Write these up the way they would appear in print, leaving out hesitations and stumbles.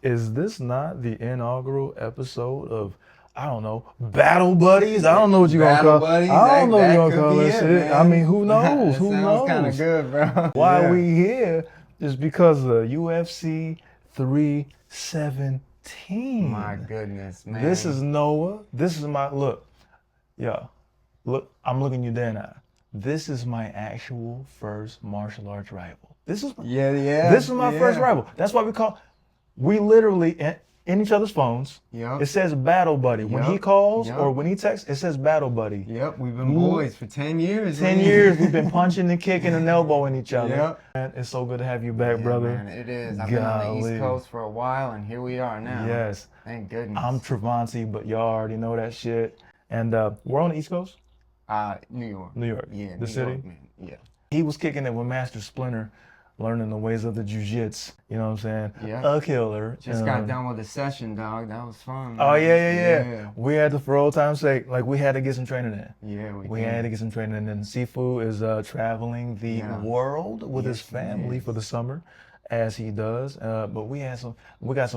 Is this not the inaugural episode of, I don't know, Battle Buddies? I don't know what you're going to call it. I don't know what you're going to call this shit. Man. I mean, who knows? Who knows? Sounds kind of good, bro. Why we here is because of UFC 317. My goodness, man. This is Noah. This is my, look, I'm looking you dead in the eye. This is my actual first martial arts rival. This is This is my first rival. That's why we literally in each other's phones. Yep. It says battle buddy. When he calls or when he texts, it says battle buddy. Yep, we've been boys for 10 years. 10 years we've been punching and kicking and elbowing each other. Yep. Man, it's so good to have you back, brother. Man, it is. I've been on the East Coast for a while, and here we are now. Yes. Thank goodness. I'm Travanti, but y'all already know that shit. And we're on the East Coast? New York. New York. Yeah, the city? York, man. Yeah. He was kicking it with Master Splinter, learning the ways of the jiu-jitsu. You know what I'm saying? Yeah. A killer. Just got done with a session, dog. That was fun. Man. Oh, yeah. We had to, for old time's sake, like we had to get some training in. Yeah, we had to get some training in. And Sifu is traveling the world with his family for the summer, as he does. But we got some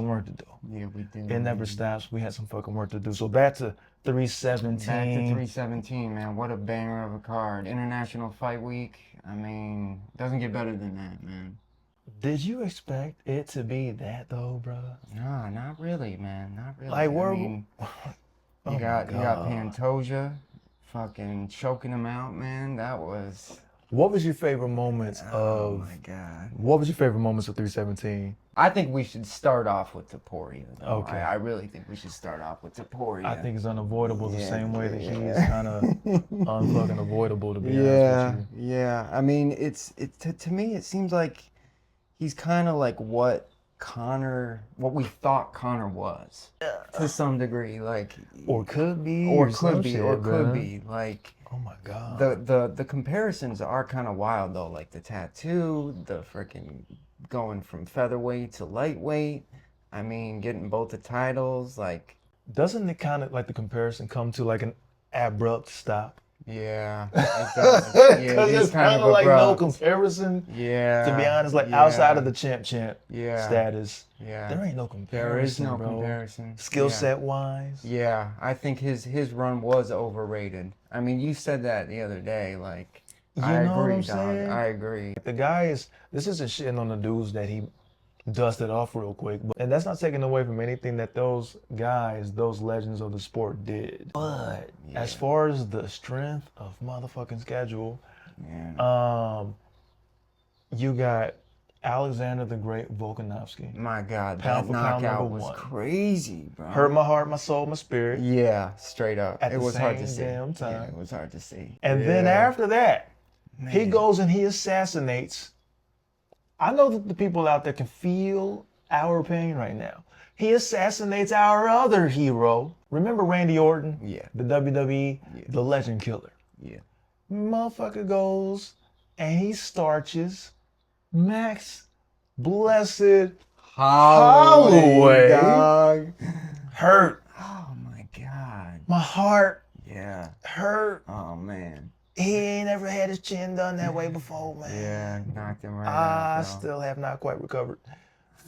work to do. Yeah, we did. It never stops. We had some fucking work to do. So back to 317. Back to 317, man. What a banger of a card. International Fight Week. I mean, doesn't get better than that, man. Did you expect it to be that though, bro? No, not really, man. Not really. Like, you got Pantoja fucking choking him out, man. That was... What was your favorite moments of... Oh, my God. What was your favorite moments of 317? I think we should start off with Topuria. Okay. I really think we should start off with Topuria. I think it's unavoidable the same way that he's kind of unfucking avoidable, to be honest with you. Yeah. I mean, to me, it seems like he's kind of like what we thought Conor was, to some degree, like, or could be, like. Oh my God. The comparisons are kind of wild though, like the tattoo, the freaking going from featherweight to lightweight. I mean, getting both the titles, like. Doesn't it kind of like the comparison come to like an abrupt stop? Yeah, it does. Because it's kind of like no comparison. Yeah. To be honest, like outside of the champ status, yeah, there ain't no comparison. There is no comparison. Skill set wise. Yeah, I think his run was overrated. I mean, you said that the other day, like. I agree, dog. I agree. The guy this isn't shitting on the dudes that he dusted off real quick, and that's not taking away from anything that those guys, those legends of the sport did. But as far as the strength of motherfucking schedule, you got Alexander the Great Volkanovski. My God, pound that knockout was crazy, bro. Hurt my heart, my soul, my spirit. Yeah, straight up. It was hard to see. Damn time. Yeah, it was hard to see. And then after that, he goes and he assassinates. I know that the people out there can feel our pain right now. He assassinates our other hero. Remember Randy Orton? Yeah. The WWE, the legend killer. Yeah. Motherfucker goes and he starches Max Blessed Holloway. Dog. Hurt. Oh my God. My heart. Yeah. Hurt. Oh man. He ain't never had his chin done that way before, man. Yeah, knocked him right out. I still have not quite recovered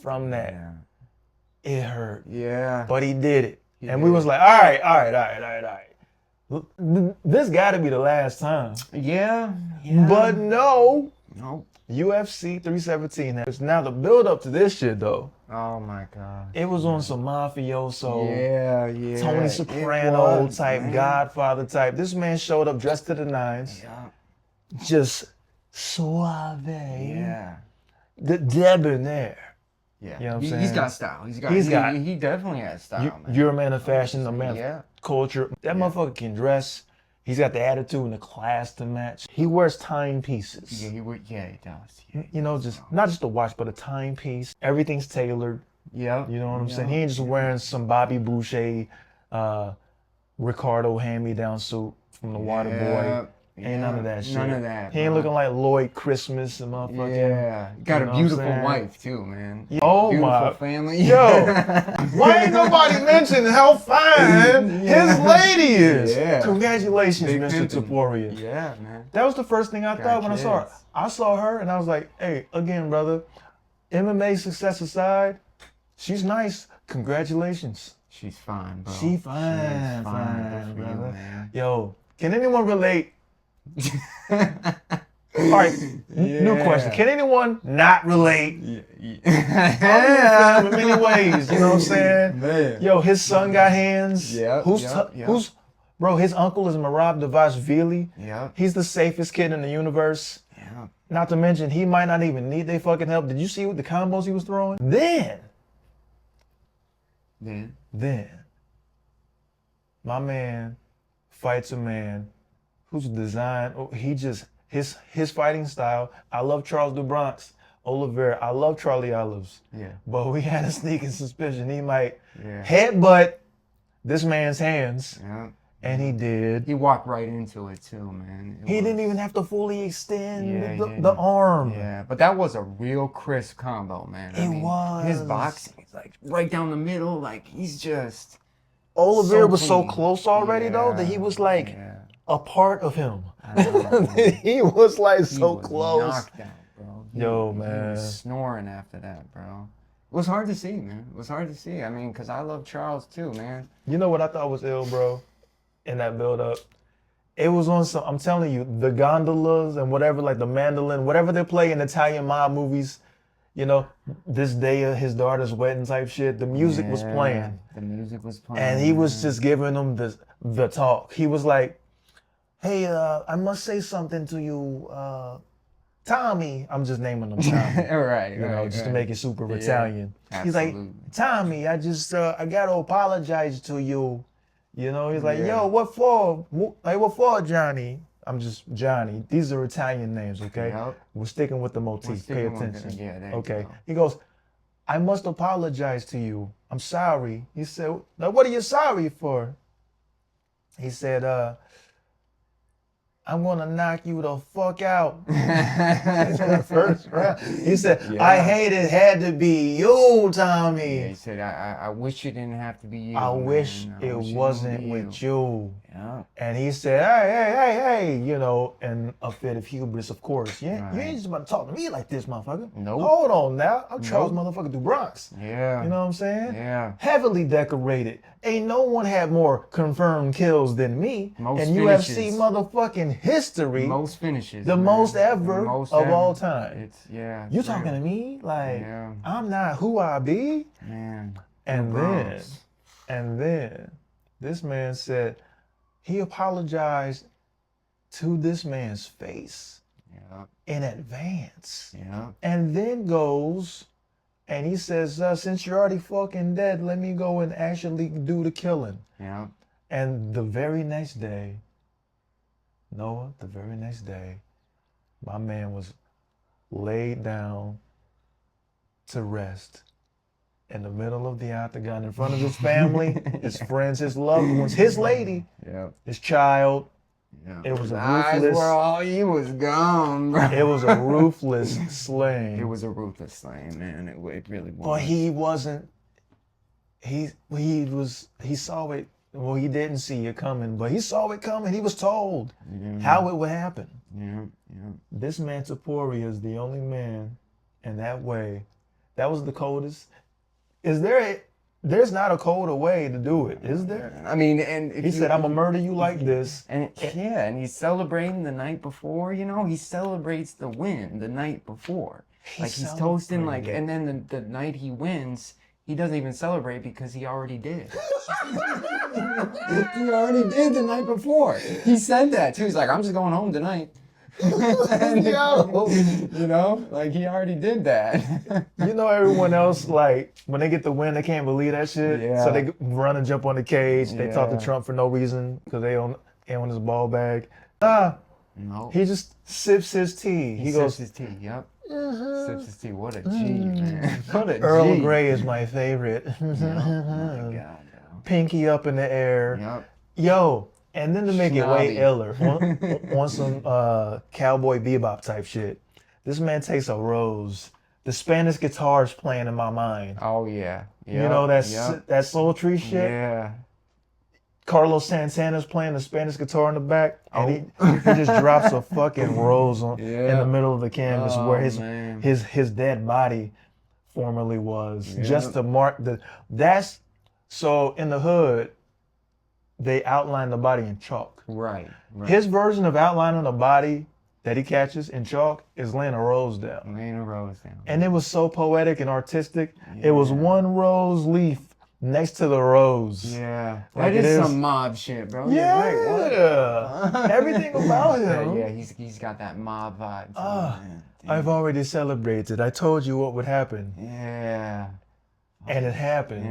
from that. Yeah. It hurt. Yeah. But he did it. We was like, all right. This got to be the last time. Yeah. But no. Nope. UFC 317. It's now the build up to this shit though. Oh my God. It was on some mafioso, Tony Soprano type, man. Godfather type. This man showed up dressed to the nines. Yeah. Just suave. Yeah. The debonair. Yeah. You know what I'm saying? He's got style. He definitely has style, man. You're a man of fashion, a man of culture. That motherfucker can dress. He's got the attitude and the class to match. He wears timepieces. Yeah, he does. Yeah, you know, not just a watch, but a timepiece. Everything's tailored. Yeah. You know what I'm saying? He ain't just wearing some Bobby Boucher, Ricardo hand-me-down suit from the Water Boy. Ain't none of that shit. None of that. He ain't looking like Lloyd Christmas and motherfucking. Yeah. Got a beautiful wife too, man. Oh beautiful family. Yo, why ain't nobody mentioning how fine his lady is? Yeah. Congratulations, Big Mr. pimpin'. Topuria. Yeah, man. That was the first thing I thought when I saw her. I saw her and I was like, hey, again, brother, MMA success aside, She's nice. Congratulations. She's fine, bro. She fine, She's fine, Good for you, brother. man. Yo, can anyone relate? All right, new question. Can anyone not relate? Yeah. In many ways, you know what I'm saying? Man. Yo, his son got hands. Yep, Who's, bro, his uncle is Marab Devashvili. Yep. He's the safest kid in the universe. Yeah. Not to mention, he might not even need their fucking help. Did you see what the combos he was throwing? Then, my man fights a man who's designed, his fighting style. I love Charles DuBronx, Oliveira. I love Charlie Olives. Yeah. But we had a sneaking suspicion he might Yeah. headbutt this man's hands. Yeah. And he did. He walked right into it too, man. He didn't even have to fully extend Yeah, the arm. Yeah, but that was a real crisp combo, man. I mean, was. His boxing is like right down the middle. Like he's just. Oliveira was so clean. close already though that he was like Yeah. a part of him. I know, He was like he so was close. Knocked out, bro. Yo, He man. was snoring after that, bro. It was hard to see, man. It was hard to see. I mean, because I love Charles too, man. You know what I thought was ill, bro? In that build up, it was on some. I'm telling you, the gondolas and whatever, like the mandolin, whatever they play in Italian mob movies. You know, this day of his daughter's wedding type shit. The music was playing. The music was playing. And he was just giving them the talk. He was like, "Hey, I must say something to you, Tommy." I'm just naming him Tommy. right, You know, just to make it super Yeah, Italian. He's like, absolutely. "Tommy, I just I gotta apologize to you." You know, he's like, Yeah. "Yo, what for? Like, what for, Johnny?" I'm just Johnny. These are Italian names, okay? Yep. We're sticking with the motif. Pay sticking with attention. it. Yeah, there you okay. go. He goes, "I must apologize to you. I'm sorry." He said, "Now what are you sorry for?" He said, "I'm gonna knock you the fuck out." First round. He said, Yeah. "I hate it had to be you, Tommy. Yeah, he said, I wish it didn't have to be you. I man. wish I it wish wasn't be with you." Yeah. And he said, hey, you know, in a fit of hubris, of course. You ain't just about to talk to me like this, motherfucker. Nope. Hold on now. I'm Charles motherfucker DuBronx. Yeah. You know what I'm saying? Yeah. Heavily decorated. Ain't no one had more confirmed kills than me. Most in UFC finishes. motherfucking history. Most finishes. The man. most The ever most of ever. all time. It's, yeah. You it's talking real. to me? Like, Yeah. I'm not who I be? Man. And Bronx. then, this man said he apologized to this man's face Yeah. in advance. Yeah. And then goes and he says, "Since you're already fucking dead, let me go and actually do the killing." Yeah. And the very next day, Noah, my man was laid down to rest in the middle of the octagon in front of his family, his friends, his loved ones, his lady, Yeah. his child. Yeah. It was a Eyes ruthless- were all, he was gone, bro. It was a ruthless slaying. It was a ruthless slaying, man. It really was. But he wasn't. He saw it. Well, he didn't see it coming, but he saw it coming. He was told how it would happen. Yeah. Yeah. This man Topuria is the only man in that way. That was the coldest. There's not a colder way to do it, is there? I mean, and if He said, "I'm gonna murder you like this." And yeah, and he's celebrating the night before, you know, he celebrates the win the night before. Like he's toasting, like, and then the night he wins, he doesn't even celebrate because he already did. He already did the night before. He said that too. He's like, "I'm just going home tonight." And, you know, like he already did that. You know, everyone else, like, when they get the win, they can't believe that shit. Yeah. So they run and jump on the cage. They talk to Yeah. Trump for no reason because they on his ball bag. Nah, No. he just sips his tea. He goes, sips his tea. Yep. Sips his tea. What a G, man. What a G. "Earl Grey is my favorite." Yep. Oh my God. Pinky up in the air. Yep. Yo, and then to make it way Schnobby. iller, on some Cowboy Bebop type shit, this man takes a rose. The Spanish guitar's playing in my mind. Oh yeah. You know, Yep. that sultry shit. Yeah. Carlos Santana's playing the Spanish guitar in the back, and he just drops a fucking rose in Yeah. the middle of the canvas Oh, where man. his dead body formerly was. Yeah. Just to mark that's so in the hood, they outline the body in chalk. Right. His version of outlining a body that he catches in chalk is laying a rose down. Laying a rose down. And it was so poetic and artistic. It was one rose leaf next to the rose. Yeah. Like that is some mob shit, bro. Yeah. Right, what? Everything about him. Yeah, he's got that mob vibe. I've already celebrated. I told you what would happen. Yeah. And it happened.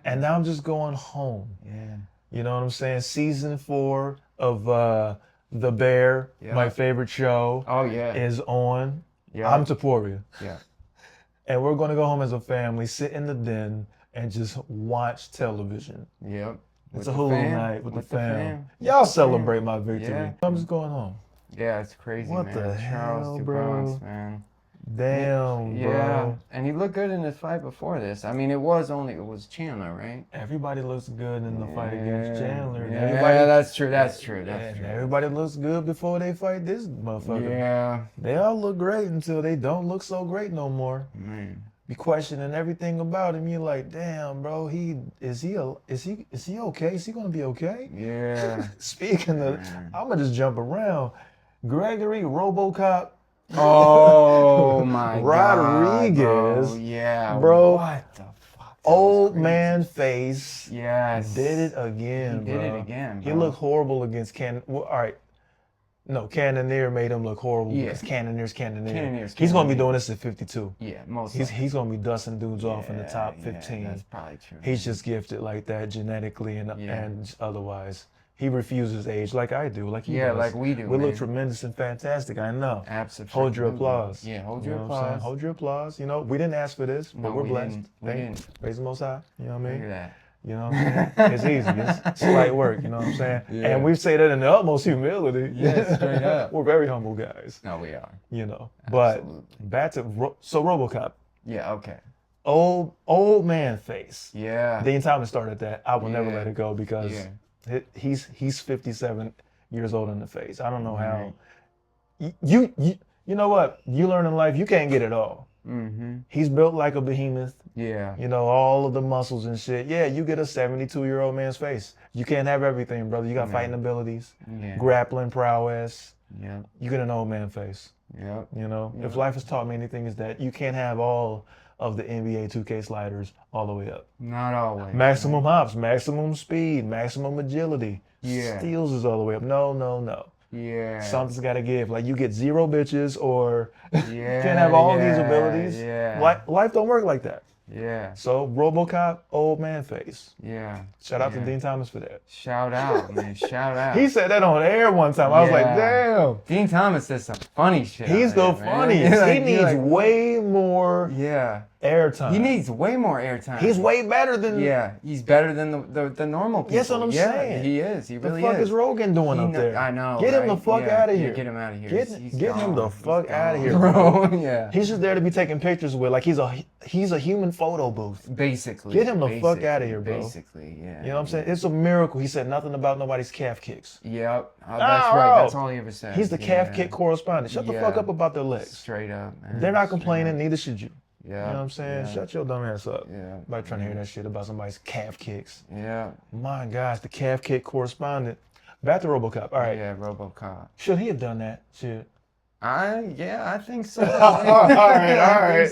And now I'm just going home. Yeah. You know what I'm saying? Season 4 of The Bear, my favorite show, is on. Yeah. I'm Topuria. Yeah. And we're going to go home as a family, sit in the den, and just watch television. Yep. It's a whole night with the fam. Y'all celebrate my victory. Yeah. I'm just going home. Yeah, it's crazy, what man. The Charles hell, bro? Man. Damn, yeah. bro. And he looked good in his fight before this. I mean, it was Chandler, right? Everybody looks good in the fight against Chandler. Yeah, that's true. That's true. Everybody looks good before they fight this motherfucker. Yeah. They all look great until they don't look so great no more. Man. Be questioning everything about him. You're like, damn, bro. Is he okay? Is he gonna be okay? Yeah. Speaking of, I'm gonna just jump around. Gregory RoboCop. Oh my Rodriguez. God, bro. Yeah. Bro. What the fuck? Old man face. Yes. Did it again, He did it again, bro. He looked horrible against Well, all right. No, Cannonier made him look horrible because Cannonier's Cannonier. He's going to be doing this at 52. Yeah, most He's going to be dusting dudes off in the top 15. Yeah, that's probably true. He's just gifted like that genetically and otherwise. He refuses age like I do, like he does. like we do. We look tremendous and fantastic, I know. Absolutely. Hold your applause. Yeah, hold your applause. Hold your applause. You know, we didn't ask for this, but we're blessed. We didn't. Praise the Most High. You know what I mean? Look at that. You know what I'm saying? It's easy. It's light work, you know what I'm saying? Yeah. And we say that in the utmost humility. Yeah, straight up. We're very humble guys. No, we are. You know. Absolutely. But back to RoboCop. Yeah, okay. Old man face. Yeah. Dean Thomas started that. I will never let it go because he's 57 years old in the face. I don't know how. You know what? You learn in life you can't get it all. Mm-hmm. He's built like a behemoth. Yeah. You know, all of the muscles and shit. Yeah, you get a 72-year-old man's face. You can't have everything, brother. You got fighting abilities, grappling prowess. Yeah. You get an old man face. Yeah. You know, if life has taught me anything, is that you can't have all of the NBA 2K sliders all the way up. Not always. Maximum hops, maximum speed, maximum agility. Yeah. Steals is all the way up. No. Yeah. Something's got to give. Like you get 0 bitches or can't have all these abilities. Yeah. Life don't work like that. Yeah. So RoboCop, old man face. Yeah. Shout out to Dean Thomas for that. Shout out, man. Shout out. He said that on air one time. I was like, damn. Dean Thomas says some funny shit. He's the funniest. He needs way more airtime. He needs way more airtime. He's way better than... Yeah, he's better than the normal people. That's what I'm saying. He is. He really is. The fuck is Rogan doing up there? I know. Get him the fuck out of here. Get him out of here. Get him the fuck out of here, bro. Yeah. He's just there to be taking pictures with. Like he's a human photo booth. Basically. Get him the fuck out of here, bro. Basically, yeah. You know what I'm saying? It's a miracle. He said nothing about nobody's calf kicks. Yep. That's right. That's all he ever said. He's the calf-kick correspondent. Shut the fuck up about their legs. Straight up, man. They're not complaining, neither should you. Yeah. You know what I'm saying? Shut your dumb ass up. Yeah. By trying to hear that shit about somebody's calf kicks. Yeah. My gosh, the calf-kick correspondent. Back to RoboCop. All right. Yeah, RoboCop. Should he have done that? Shit. I think so. all right.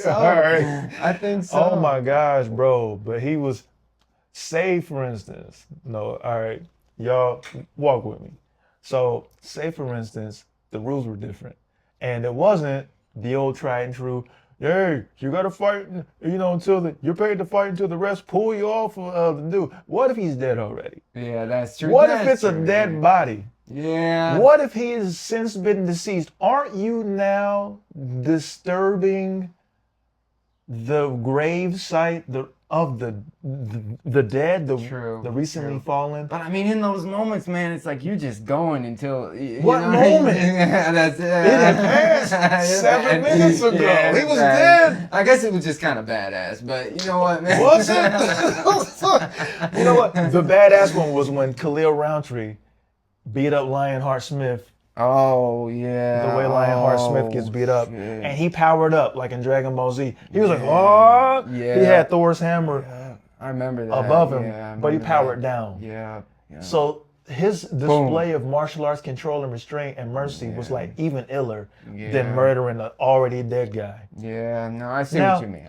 I think so. Oh my gosh, bro. But he was, say for instance, no, all right, y'all walk with me. So say for instance, the rules were different. And it wasn't the old tried and true, hey, you gotta fight, you know, you're paid to fight until the rest pull you off of the dude. What if he's dead already? Yeah, that's true. What if it's a dead body? Yeah. What if he has since been deceased? Aren't you now disturbing the grave site of the dead, the recently fallen? But I mean, in those moments, man, it's like you're just going until. What moment? Yeah, that's it. It had passed 7 minutes ago. Yeah, he was dead. I guess it was just kind of badass, but you know what, man? Was it? You know what? The badass one was when Khalil Roundtree beat up Lionheart Smith Oh yeah. The way Lionheart Smith gets beat up. Shit. And he powered up like in Dragon Ball Z. He was like, oh, yeah. He had Thor's hammer I remember that. above him, Yeah, but he powered down. Yeah. Yeah. So his display of martial arts control and restraint and mercy was like even iller than murdering an already dead guy. Yeah, no, I see what you mean.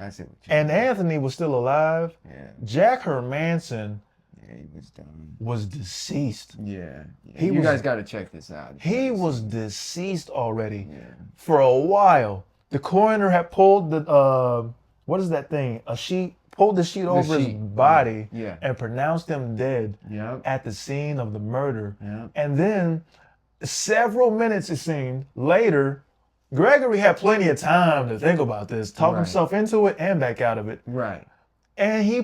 And Anthony was still alive. Yeah. Jack Hermanson he was done. Was deceased. Yeah. You guys got to check this out. He was deceased already for a while. The coroner had pulled the, what is that thing? A sheet, pulled the sheet over his body and pronounced him dead at the scene of the murder. And then several minutes, it seemed, later, Gregory had plenty of time to think about this, talk himself into it and back out of it. Right. And he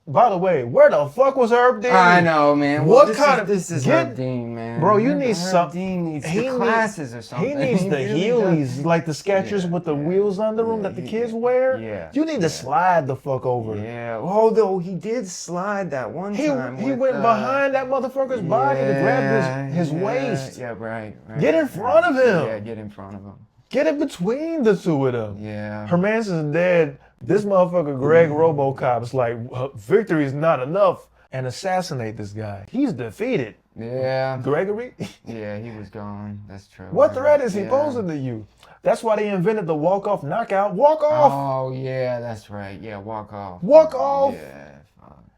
by the way, where the fuck was Herb Dean? I know, man. What kind of this is Herb Dean, man? Bro, you need Herb Dean needs the classes or something. He needs the Heelys, like the Skechers with the wheels under them that the kids wear. Yeah. You need to slide the fuck over. Yeah. Although he did slide that one time. He went behind that motherfucker's body to grab his waist. Yeah, right. Get in front of him. Yeah, get in front of him. Get in between the two of them. Yeah. Hermanson's dead. This motherfucker, Greg RoboCop, is like, victory is not enough. And assassinate this guy. He's defeated. Yeah. Gregory? Yeah, he was gone. That's true. What threat is he posing to you? That's why they invented the walk-off knockout. Walk off! Oh, yeah, that's right. Yeah, walk off. Walk off! Yeah.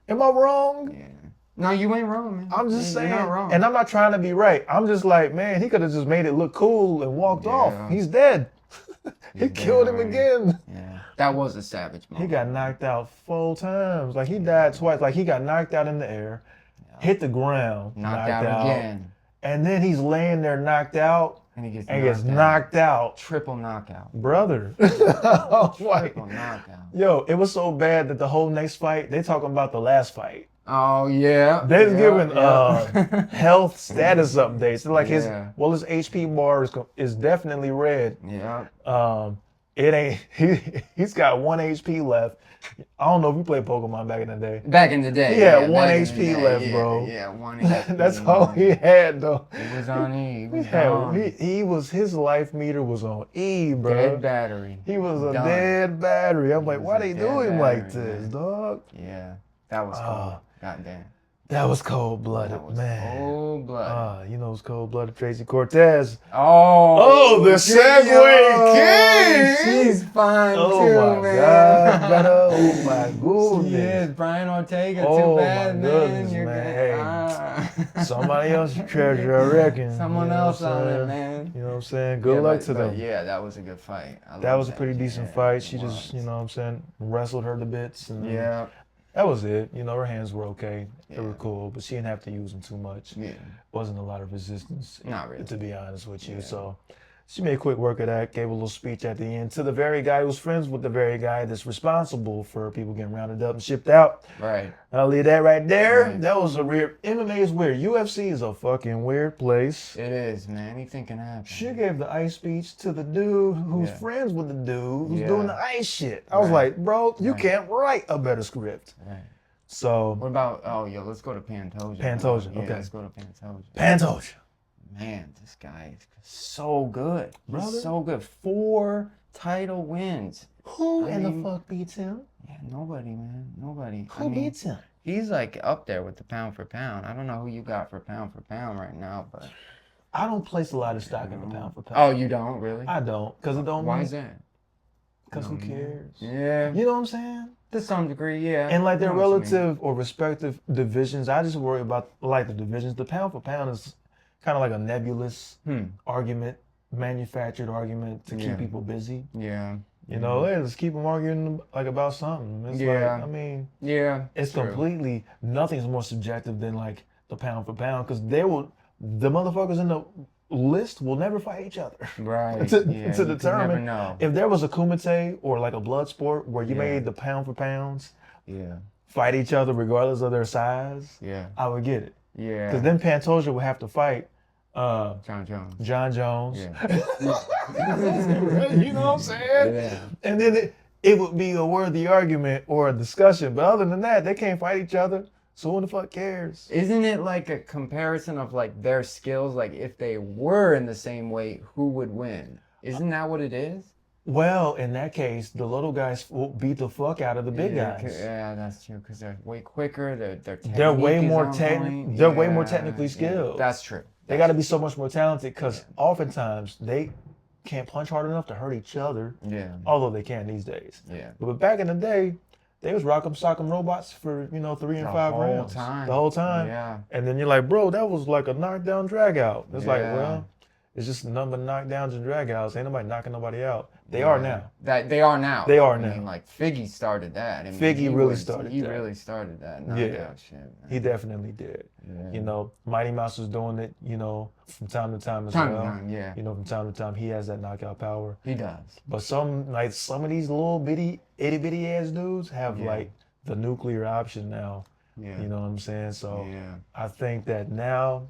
Am I wrong? Yeah. No, you ain't wrong, man. I'm just saying. You're not wrong. And I'm not trying to be right. I'm just like, man, he could have just made it look cool and walked off. He's dead. He killed him again. Yeah. That was a savage moment. He got knocked out 4 times. Like, he died twice. Like, he got knocked out in the air, hit the ground, knocked out again. And then he's laying there knocked out. And he gets knocked out. Triple knockout. Brother. Triple knockout. Yo, it was so bad that the whole next fight, they talking about the last fight. Oh, yeah. They're giving health status updates. They're like, his HP bar is definitely red. Yeah. It ain't, he's got 1 HP left. I don't know if you played Pokemon back in the day. Back in the day. He had 1 HP left, bro. Yeah, 1 HP. That's all he had, though. He was on E. He was, his life meter was on E, bro. Dead battery. He was a dead battery. I'm like, why they do him like this, dog? Yeah, that was cold. Goddamn. That was cold-blooded, man. Cold-blooded. You know who's cold-blooded? Tracy Cortez. Oh, the Segway King! She's fine too, man. God, oh my goodness. She is. Brian Ortega, oh, too bad, my goodness, man. Hey, somebody else's treasure, I reckon. Someone else on it, man. You know what I'm saying? Good luck to them. Yeah, that was a good fight. That was a pretty decent fight. She just, you know what I'm saying, wrestled her to bits. And that was it. You know, her hands were okay. They were cool, but she didn't have to use them too much. Yeah. Wasn't a lot of resistance. Not really. To be honest with you. So she made quick work of that, gave a little speech at the end to the very guy who's friends with the very guy that's responsible for people getting rounded up and shipped out. Right. I'll leave that right there. Right. That was a weird, MMA is weird. UFC is a fucking weird place. It is, man. Anything can happen. She gave the ice speech to the dude who's friends with the dude who's doing the ice shit. I was like, bro, you can't write a better script. Right. So. What about, let's go to Pantoja. Pantoja, okay. Let's go to Pantoja. Pantoja. Man, this guy is so good. Brother. He's so good. 4 title wins. Who in the fuck beats him? Yeah, nobody, man. Nobody. Who beats him? He's like up there with the pound for pound. I don't know who you got for pound right now, but I don't place a lot of stock in the pound for pound. Oh, you don't really? I don't, because it don't. Why is that? Because who cares? Yeah. You know what I'm saying? To some degree, yeah. And like their relative or respective divisions, I just worry about like the divisions. The pound for pound is kind of like a nebulous argument, manufactured argument to keep people busy. Yeah. You know, let's keep them arguing like about something. It's like, I mean, it's completely, nothing's more subjective than like the pound for pound, because the motherfuckers in the list will never fight each other. Right. to determine if there was a kumite or like a blood sport where you made the pound for pounds fight each other regardless of their size, I would get it. Yeah. Because then Pantoja would have to fight John Jones. Yeah. You know what I'm saying? Yeah. And then it would be a worthy argument or a discussion. But other than that, they can't fight each other. So who the fuck cares? Isn't it like a comparison of like their skills? Like if they were in the same weight, who would win? Isn't that what it is? Well, in that case, the little guys will beat the fuck out of the big guys. Yeah, that's true. Because they're way quicker. They're way more They're way more Yeah, technically skilled. that's true. They got to be so much more talented because oftentimes they can't punch hard enough to hurt each other. Yeah. Although they can these days. Yeah. But back in the day, they was rock'em sock'em robots for 3 and 5 rounds. The whole time. Yeah. And then you're like, bro, that was like a knockdown drag out. It's like, Yeah. well, it's just nothing but knockdowns and drag outs. Ain't nobody knocking nobody out. They are now. They are now. They are I now. mean, like Figgy started that. I mean, Figgy he really started He that. really started that Yeah. knockout shit. Man. He definitely did. Yeah. Mighty Mouse was doing it, from time to time as Time to well. time, yeah. From time to time, he has that knockout power. He does. But some of these little bitty, itty bitty ass dudes have like the nuclear option now. Yeah. You know what I'm saying? So Yeah. I think that now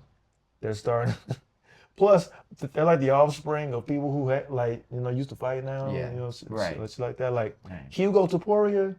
they're starting. Plus, they're like the offspring of people who had used to fight now. Yeah. Right. It's like that. Like Right. Hugo Topuria.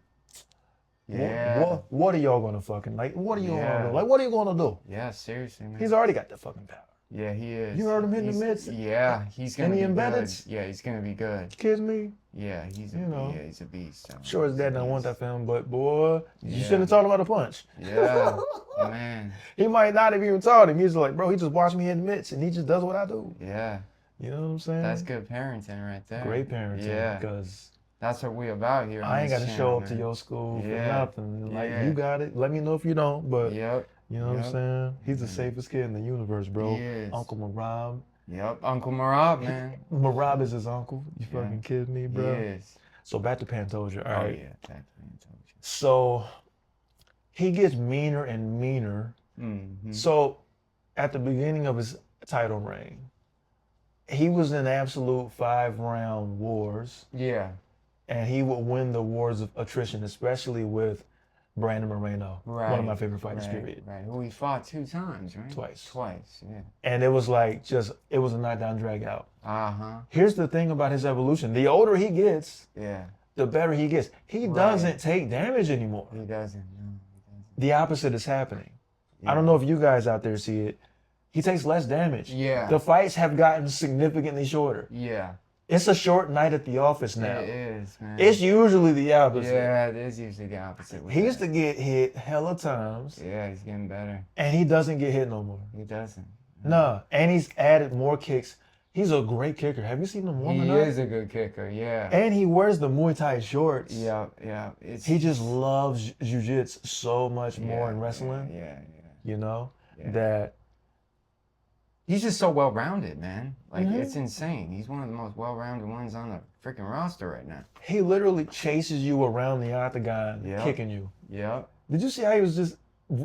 Yeah. What are y'all gonna fucking like? What are you gonna do? Like, what are you gonna do? Yeah, seriously, man. He's already got the fucking power. Yeah, he is. You heard him hitting the mitts? Yeah, he's gonna And be the embedded? good. Yeah, he's gonna be good. You kidding me? Yeah, he's a beast. So. Sure, his dad don't want that for him, but boy, you Yeah. shouldn't have taught him how to punch. Yeah, man. He might not have even taught him. He's like, bro, he just watched me hit mitts and he just does what I do. Yeah. You know what I'm saying? That's good parenting right there. Great parenting. Yeah. Because that's what we about here. I ain't got to show up to man. your school for Yeah. nothing. Like, Yeah. you got it. Let me know if you don't, but Yep. you know what I'm saying? He's the safest kid in the universe, bro. He is. Uncle Marab. Yep. Uncle Marab, man. Marab is his uncle. You Yeah. fucking kidding me, He bro? is. So back to Pantoja. All Oh right. yeah. Exactly. So he gets meaner and meaner. Mm-hmm. So at the beginning of his title reign, he was in absolute 5-round wars, Yeah. and he would win the wars of attrition, especially with Brandon Moreno, Right. one of my favorite fighters, Right. period. Right. Who he fought 2 times, right? Twice. Yeah. And it was like it was a knockdown drag out. Uh-huh. Here's the thing about his evolution. The older he gets, Yeah. the better he gets. He Right. doesn't take damage anymore. He doesn't. No, he doesn't. The opposite is happening. I Yeah. don't know if you guys out there see it. He takes less damage. Yeah. The fights have gotten significantly shorter. Yeah. It's a short night at the office now. It is, man. It's usually the opposite. Yeah, it is usually the opposite. With He used that. to get hit hella times, Yeah, he's getting better. and he doesn't get hit no more. He doesn't. Nah, and he's added more kicks. He's a great kicker. Have you seen him warming He up? is a good kicker. Yeah. And he wears the Muay Thai shorts. Yeah. He just loves jiu-jitsu so much more in Yeah, wrestling, Yeah. Yeah. that He's just so well-rounded, man. Like, Mhm. it's insane. He's one of the most well-rounded ones on the freaking roster right now. he literally chases you around the octagon, Yeah. kicking you. Yep. Did you see how he was just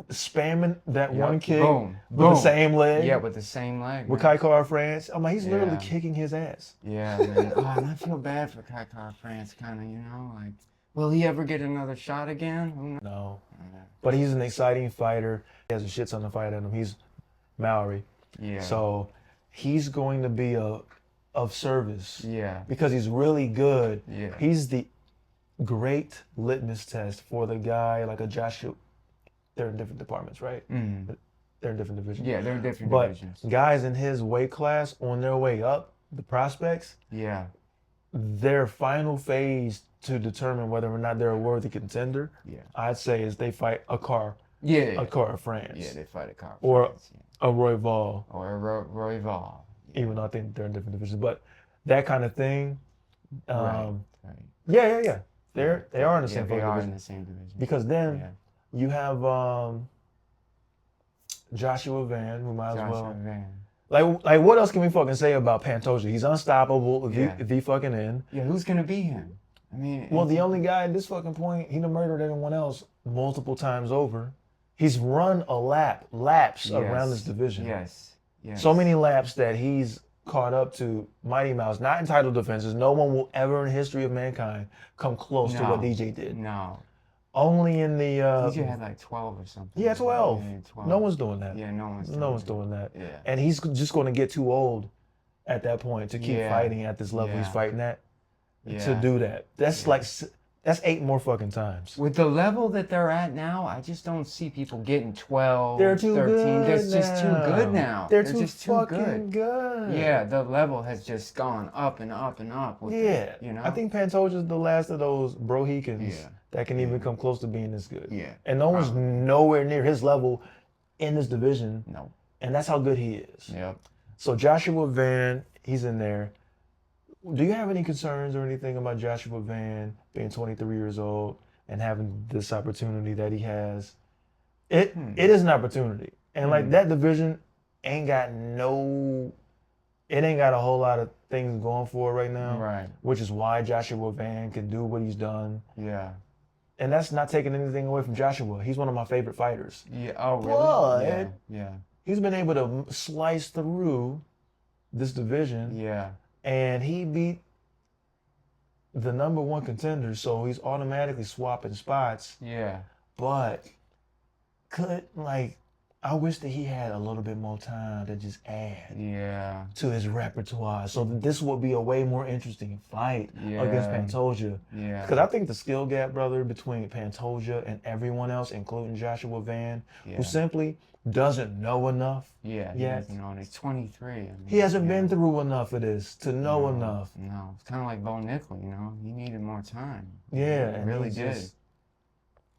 spamming that Yep. one kick Boom. with Boom. the same leg? Yeah, with the same leg. With man. Kai France. I'm like, he's literally Yeah. kicking his ass. Yeah, man. Oh, and I feel bad for Kai France, kind of, like, will he ever get another shot again? Who knows? No. Yeah. But he's an exciting fighter. He has a shit ton of fight in him. He's Maori. Yeah. So he's going to be of service Yeah. because he's really good. Yeah. He's the great litmus test for the guy like a Joshua. They're in different departments, right? Mm. They're in different divisions. Yeah, they're different But divisions. guys in his weight class on their way up, the prospects, Yeah. their final phase to determine whether or not they're a worthy contender, Yeah. I'd say is they fight a car Yeah. of France. Yeah, they fight a car. Or- France, yeah. A Roy Val, Or a Roy Val. Yeah. even though I think they're in different divisions. But that kind of thing, Right. yeah. They are in the same They are division. in the same division. Because then Yeah. you have Joshua Van, who might as Joshua well. Van. Like what else can we fucking say about Pantoja? He's unstoppable, Yeah. the fucking end. Yeah, who's gonna be him? I mean, Well, the only guy at this fucking point, he done murdered everyone else multiple times over. He's run laps around this division. Yes. Yes. So many laps that he's caught up to Mighty Mouse, not in title defenses. No one will ever in the history of mankind come close to what DJ did. No. Only in the DJ had like 12 or something. yeah, 12. Yeah, 12. No one's doing that. Yeah, no one's doing that. Yeah. And he's just going to get too old at that point to keep Yeah. fighting at this level he's Yeah. fighting at Yeah. to do that. That's Yeah. like That's 8 more fucking times. With the level that they're at now, I just don't see people getting 12, They're too 13. good They're just too good now. They're just too fucking good. Yeah, the level has just gone up and up and up. With it, you know? I think Pantoja's the last of those brohicans that can even come close to being this good. Yeah. And no one's nowhere near his level in this division. No. And that's how good he is. Yep. So Joshua Van, he's in there. Do you have any concerns or anything about Joshua Van being 23 years old and having this opportunity that he has? It is an opportunity. And like that division ain't got a whole lot of things going for it right now. Right. Which is why Joshua Van can do what he's done. Yeah. And that's not taking anything away from Joshua. He's one of my favorite fighters. Yeah. Oh, really? But yeah. he's been able to slice through this division. Yeah. And he beat the number 1 contender, so he's automatically swapping spots. Yeah. But I wish that he had a little bit more time to just add to his repertoire, so that this would be a way more interesting fight against Pantoja. Yeah. Because I think the skill gap, brother, between Pantoja and everyone else, including Joshua Van, who simply doesn't know enough. Yeah, he doesn't know. He's 23. I mean, he hasn't been through enough of this to know enough. No, it's kind of like Bo Nickel, you know. He needed more time. Yeah, he really did.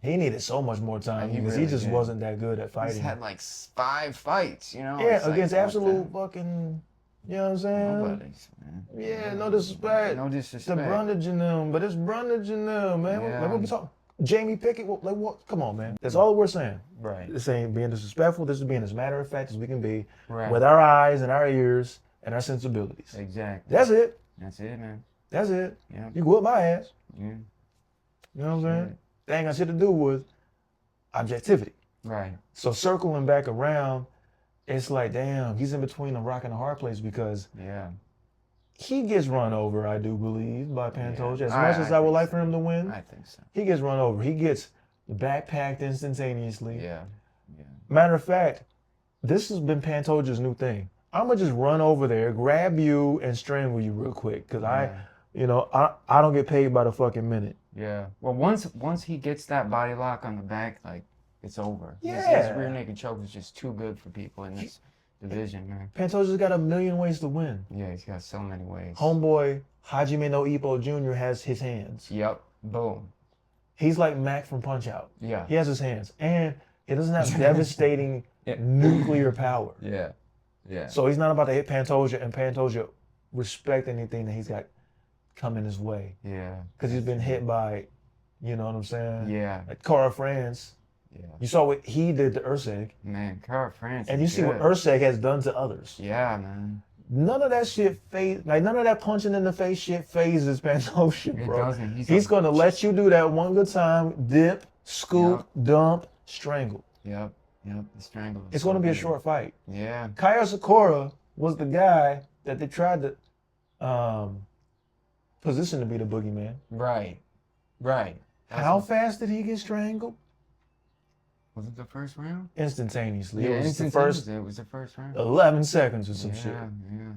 He needed so much more time because he just wasn't that good at fighting. He's had like 5 fights, you know. Yeah, against absolute fucking, you know what I'm saying? Nobody's, man. Yeah, no disrespect. No disrespect. To Brundage and them, but it's Brundage and them, man. Yeah. Like, what we talking? Jamie Pickett, like what? Come on, man. That's all we're saying. Right. This ain't being disrespectful. This is being as matter of fact as we can be, right, with our eyes and our ears and our sensibilities. Exactly. That's it. That's it, man. That's it. Yeah. You whoop my ass. Yeah. You know what I'm saying? That ain't got shit to do with objectivity. Right. So circling back around, it's like, damn, he's in between a rock and a hard place because he gets run over, I do believe, by Pantoja. As much as I would like for him to win, I think so. he gets run over. He gets backpacked instantaneously. Yeah. Matter of fact, this has been Pantoja's new thing. I'm gonna just run over there, grab you, and strangle you real quick, cause I don't get paid by the fucking minute. Yeah. Well, once he gets that body lock on the back, like it's over. Yeah. His rear naked choke is just too good for people in this division, man. Pantoja's got a million ways to win. Yeah, he's got so many ways. Homeboy Hajime no Ippo Jr. has his hands. Yep. Boom. He's like Mac from Punch Out. Yeah. He has his hands, and he doesn't have devastating nuclear power. Yeah. Yeah. So he's not about to hit Pantoja, and Pantoja respect anything that he's got coming his way. Yeah. Because he's been hit by, you know what I'm saying? Yeah. Like Cara France. Yeah. You saw what he did to Usyk. Man, Cara France. And you see what Usyk has done to others. Yeah, man. None of that shit none of that punching in the face shit phases Pantoja, bro. It doesn't. He's gonna let you do that one good time, dip, scoop, dump, strangle. Yep. Yep. The strangle. It's gonna be a short fight. Yeah. Kaya Sakura was the guy that they tried to position to be the boogeyman. Right. Right. How fast did he get strangled? Was it the first round? Instantaneously. Yeah, it was it was the first round. 11 seconds or some shit. Yeah,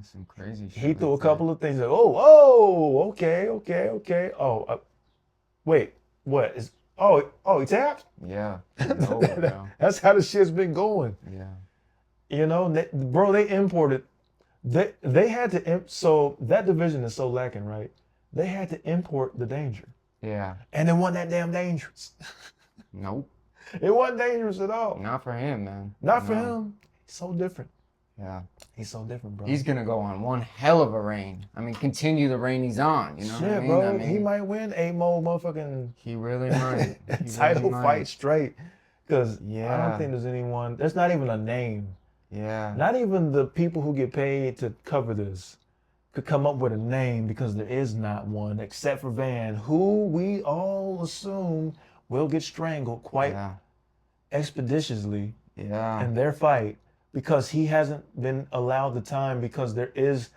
some crazy shit. He threw a couple of things like, okay. Oh, wait, what? He tapped? Yeah. That's how the shit's been going. Yeah. You know, they imported, they had to, so that division is so lacking, right? They had to import the danger. Yeah. And it wasn't that damn dangerous. Nope. It wasn't dangerous at all. Not for him, man. Not for him. He's so different. Yeah. He's so different, bro. He's going to go on one hell of a reign. I mean, continue the reign he's on, you know what I mean? Bro. He might win 8 more motherfucking... He really might. title fight straight. Because I don't think there's anyone... There's not even a name. Yeah. Not even the people who get paid to cover this could come up with a name, because there is not one except for Van, who we all assume will get strangled quite expeditiously in their fight, because he hasn't been allowed the time, because there is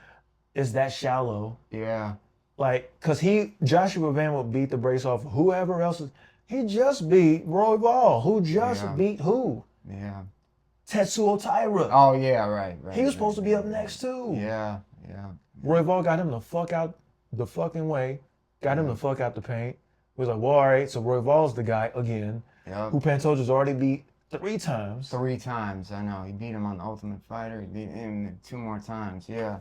that shallow. Yeah. Like, because Joshua Van would beat the brace off of whoever else. He just beat Roy Ball, who just beat who? Yeah. Tetsuo Taira. Oh, yeah, right. He was supposed to be up next, too. Yeah. Roy Ball got him the fuck out the fucking way, got him the fuck out the paint, We was like, well, all right, so Royval's the guy again, Yep. who Pantoja's already beat 3 times. 3 times, I know. He beat him on the Ultimate Fighter. He beat him 2 more times. Yeah.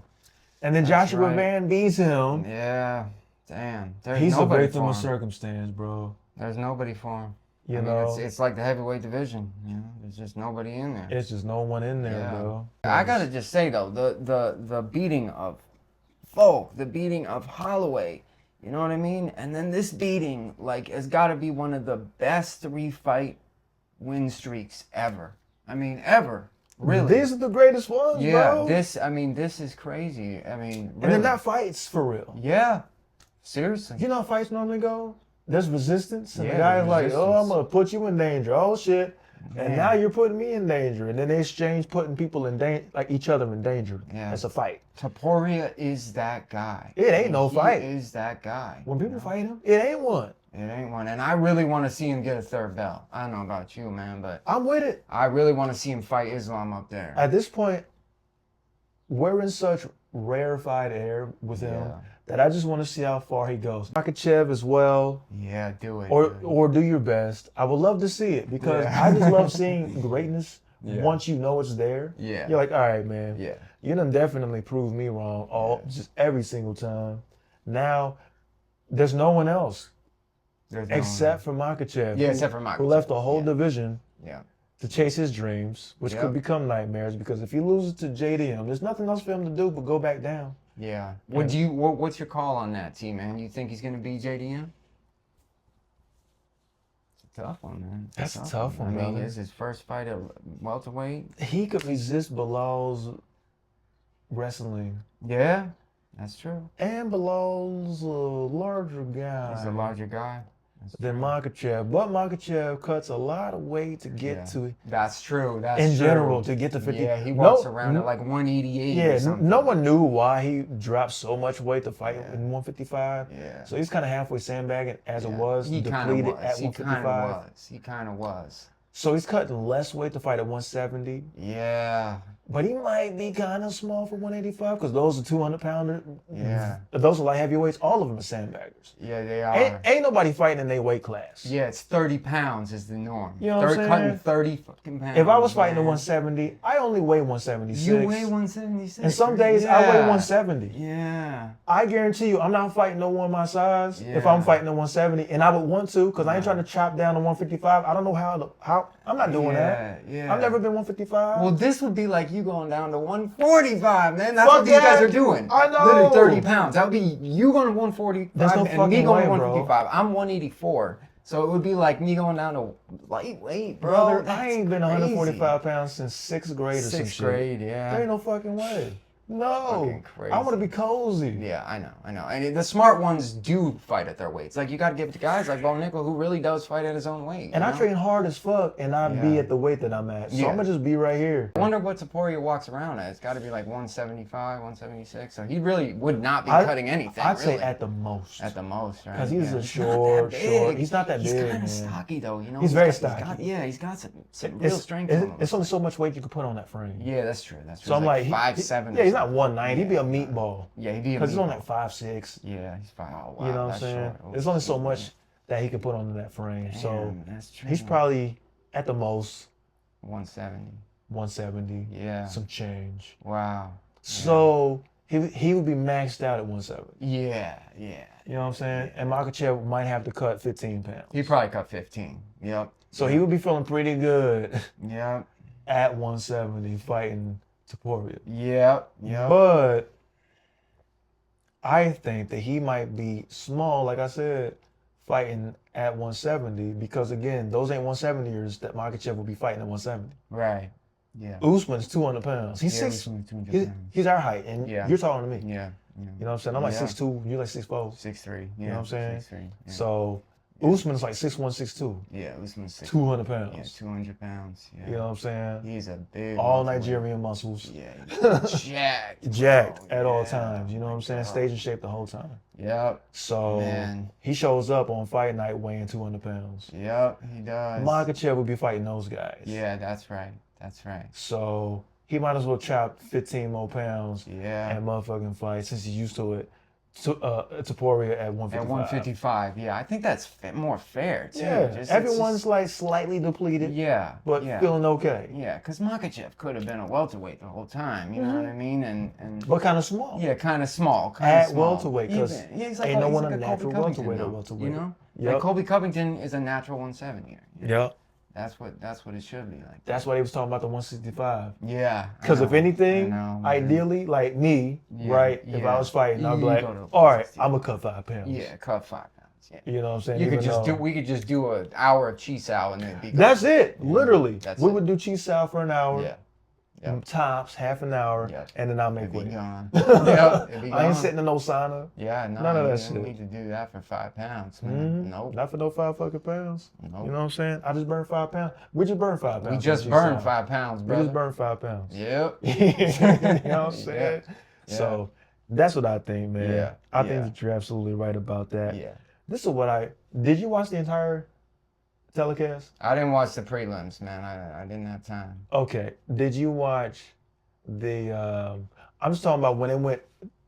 And then That's Joshua right. Van beats him. Yeah. Damn. There's He's a nobody victim for of him. circumstance, bro. There's nobody for him. You I mean, know, it's like the heavyweight division. You know, there's just nobody in there. it's just no one in there, Yeah. bro. I gotta just say though, the beating of Folk, the beating of Holloway, you know what I mean? And then this beating, like, has got to be one of the best 3-fight win streaks ever. I mean, ever. Really. These are the greatest ones, Yeah, bro. this is crazy. I mean, really. And they're not fights for real. Yeah, seriously. You know how fights normally go? There's resistance, and Yeah, the guy's there's like, "Oh, I'm resistance. gonna put you in danger." Oh shit! And Man. now you're putting me in danger, and then they exchange putting people in danger, like each other in danger. Yeah. It's a fight. Topuria is that guy. It ain't no fight. He is that guy. When people you know? fight him, it ain't one. It ain't one. And I really want to see him get a 3rd belt. I don't know about you, man, but I'm with it. I really want to see him fight Islam up there. At this point, we're in such rarefied air with him Yeah. that I just want to see how far he goes. Makachev as well, Yeah, do it. or dude. do your best. I would love to see it because Yeah. I just love seeing greatness. Yeah. Once you know it's there, Yeah. you're like, all right, man. Yeah. You done definitely proved me wrong just every single time. Now, there's no one else There's no except for Makachev. Yeah, who- except for Makachev. who left the whole Yeah. division Yeah. to chase his dreams, which Yep. could become nightmares because if he loses to JDM, there's nothing else for him to do but go back down. Yeah. What's your call on that, T, man? You think he's going to beat JDM? It's a tough one, man. It's That's a tough one, I mean, brother. it's his first fight at welterweight. He could resist Bilal's wrestling. Yeah, that's true. And Bilal's a larger guy He's a larger guy. That's than true. Makachev. But Makachev cuts a lot of weight to get Yeah. to That's true. That's in true. general to get to 50. Yeah, he No- walks around at like 188 Yeah, or something. no one knew why he dropped so much weight to fight Yeah. in 155. Yeah. So he's kind of halfway sandbagging as it Yeah. was, He kind depleted of at was. He kind 155. of was. He kind of was. So he's cutting less weight to fight at 170. Yeah. But he might be kind of small for 185 because those are 200-pounder. Yeah. Those are light heavyweights. All of them are sandbaggers. Yeah, they are. Ain't nobody fighting in their weight class. Yeah, it's 30 pounds is the norm. You know what I'm saying? Cutting 30 fucking pounds. If I was fighting at man. 170, I only weigh 176. You weigh 176. And some days I weigh 170. Yeah. I guarantee you, I'm not fighting no one my size if Yeah. I'm fighting at 170, and I would want to because I ain't trying to chop down to 155. I don't know how. I'm not doing that. Yeah. I've never been 155. Well, this would be like you going down to 145, man. That's Fuck what these guys that. are doing. I know. Literally 30 pounds. That would be you going to 145 There's no and me fucking going way, to bro. 155. I'm 184. So it would be like me going down to lightweight, bro. Brother, I That's ain't been crazy. 145 pounds since 6th grade or some Sixth shit. grade, There yeah. ain't no fucking way. No. Fucking crazy. I want to be cozy. Yeah, I know. And the smart ones do fight at their weights. Like, you got to give it to guys like Bo Nickel, who really does fight at his own weight. And you I know? train hard as fuck, and I be Yeah. at the weight that I'm at. So Yeah. I'm going to just be right here. I wonder what Topuria walks around at. It's got to be like 175, 176. So he really would not be I- cutting anything. I'd say really. at the most. At the most, right? Because he's a not short. that big. He's not that He's big, kind man. of stocky, though. You know, He's very got- stocky. He's got some real strength. to him. It's only so much weight you can put on that frame. Yeah, that's true. That's true. So I'm like, 5'7". yeah, he's not 190. He'd be a meatball. Yeah, he'd be a Because he's only meatball. like 5'6". Yeah, he's fine. Oh, wow, You know what I'm that's saying? short. Oh, There's only so shit, much that he can put on that frame. man. So Damn, that's true. he's probably at the most 170. 170. Yeah. Some change. Wow. So he would be maxed out at 170. Yeah. You know what I'm saying? And Makachev might have to cut 15 pounds. He probably cut 15. Yep. So he would be feeling pretty good Yep. at 170 fighting Topuria. Yep. But I think that he might be small, like I said, fighting at 170 because, again, those ain't 170ers that Makachev will be fighting at 170. Right. Yeah. Usman's 200 pounds. He's Yeah, six. Usman's 200 He's, pounds. he's our height, and Yeah. you're taller than me. Yeah. You know what I'm saying? I'm like Yeah. 6'2", you're like 6'4". 6'3". Yeah. You know what I'm saying? 6'3". Yeah. So Usman's like 6'1", 6'2", Yeah, Usman's 6. 200 Yeah, pounds. 200 pounds. Yeah. You know what I'm saying? He's a big. All welterweight. Nigerian muscles. Yeah. He's jacked. Jacked bro. at all Yeah. times. You know what I'm saying? God. Stage in shape the whole time. Yep. So Man. he shows up on fight night weighing 200 pounds. Yep. He does. Makachev would be fighting those guys. Yeah, that's right. That's right. So he might as well chop 15 more pounds Yeah. and motherfucking fight since he's used to it Topuria at 155. At 155, yeah. I think that's more fair, too. Yeah, everyone's like slightly depleted. Yeah. But feeling okay. Yeah, because Makhachev could have been a welterweight the whole time, you know what I mean? And But kind of small. Yeah, kind of small. At welterweight, because ain't no one a natural welterweight or welterweight. You know? Yep. Like Colby Covington is a natural 170er. Yep. That's what it should be like. That's why they was talking about the 165. Yeah. Because if anything, ideally, like me, right? If I was fighting, I'd be like, all right, I'm gonna cut 5 pounds. Yeah, cut 5 pounds. Yeah. You know what I'm saying? We could just do an hour of chi sao and then be gone. That's it. Literally. We Would would do chi sao for an hour. Yeah. Tops, half an hour, and then I'll make weight. I I ain't sitting in no sauna. Yeah, no, none of that shit. You don't need to do that for 5 pounds, man. Nope. Not for no 5 fucking pounds. Nope. You know what I'm saying? I just burned 5 pounds. We just burned 5 pounds. We just burned 5 pounds, brother. We just burned 5 pounds. Yep. You know what I'm saying? Yeah. So that's what I think, man. Yeah. I think that you're absolutely right about that. Yeah. This is what did you watch the entire telecast? I didn't watch the prelims, man. I didn't have time. Okay. Did you watch I'm just talking about when it went